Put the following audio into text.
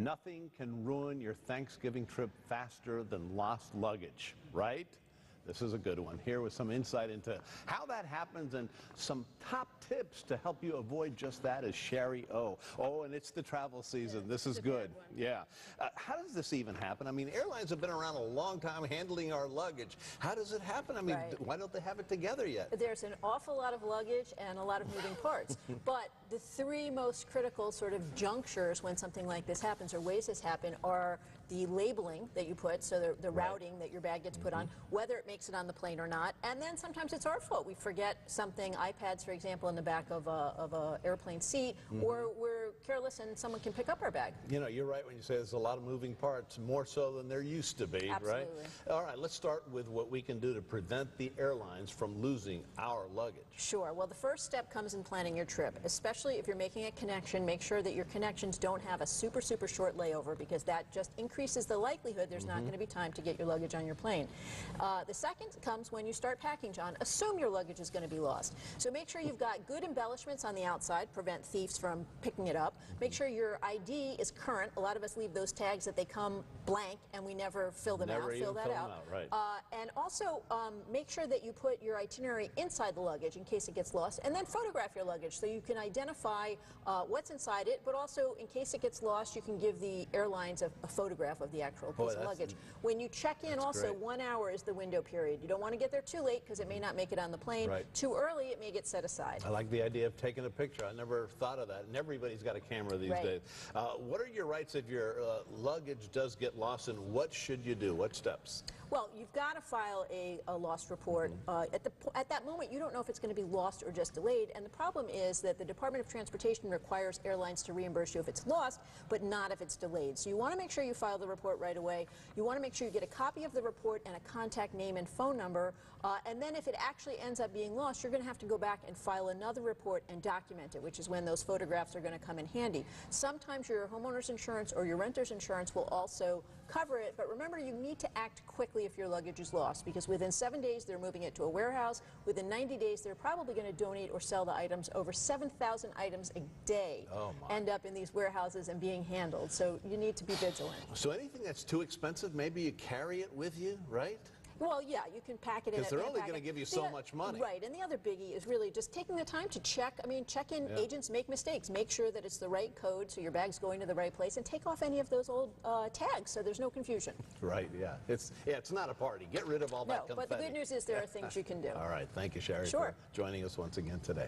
Nothing can ruin your Thanksgiving trip faster than lost luggage, right? This is a good one. Here with some insight into how that happens and some top tips to help you avoid just that is Shari O. Oh, and it's the travel season. Yeah, this is good. Yeah. How does this even happen? I mean, airlines have been around a long time handling our luggage. How does it happen? I mean, why don't they have it together yet? There's an awful lot of luggage and a lot of moving parts. But the three most critical sort of junctures when something like this happens, or ways this happen, are the labeling that you put, so the routing that your bag gets put on, whether it makes it on the plane or not, and then sometimes it's our fault. We forget something, iPads, for example, in the back of a airplane seat, or we're careless and someone can pick up our bag. You know, you're right when you say there's a lot of moving parts, more so than there used to be, Absolutely. right? All right, let's start with what we can do to prevent the airlines from losing our luggage. Sure. Well, the first step comes in planning your trip, especially if you're making a connection. Make sure that your connections don't have a super short layover, because that just increases the likelihood there's not going to be time to get your luggage on your plane. The second comes when you start packing, John. Assume your luggage is going to be lost. So make sure you've got good embellishments on the outside, prevent thieves from picking it up. Make sure your ID is current. A lot of us leave those tags that they come blank and we never fill them out. Fill that out. Right. And also make sure that you put your itinerary inside the luggage in case it gets lost, and then photograph your luggage so you can identify what's inside it, but also in case it gets lost, you can give the airlines a photograph of the actual piece of luggage. When you check in also, 1 hour is the window period. You don't want to get there too late because it may not make it on the plane. Too early, it may get set aside. I like the idea of taking a picture. I never thought of that, and everybody's got a camera these days. What are your rights if your luggage does get lost, and what should you do? What steps? Well, you've got to file a lost report. At that moment, you don't know if it's going to be lost or just delayed, and the problem is that the Department of Transportation requires airlines to reimburse you if it's lost, but not if it's delayed. So you want to make sure you file the report right away. You want to make sure you get a copy of the report and a contact name and phone number, and then if it actually ends up being lost, you're going to have to go back and file another report and document it, which is when those photographs are going to come in handy. Sometimes your homeowner's insurance or your renter's insurance will also cover it, but remember, you need to act quickly if your luggage is lost, because within 7 days they're moving it to a warehouse. Within 90 days they're probably going to donate or sell the items. Over 7,000 items a day end up in these warehouses and being handled, so you need to be vigilant. So anything that's too expensive, maybe you carry it with you, right? Well, yeah, you can pack it in. Because they're only going to give you so much money. Right, and the other biggie is really just taking the time to check. I mean, check-in agents make mistakes. Make sure that it's the right code so your bag's going to the right place, and take off any of those old tags so there's no confusion. Right, yeah. It's not a party. Get rid of all that confetti. But the good news is there are things you can do. All right, thank you, Shari, for joining us once again today.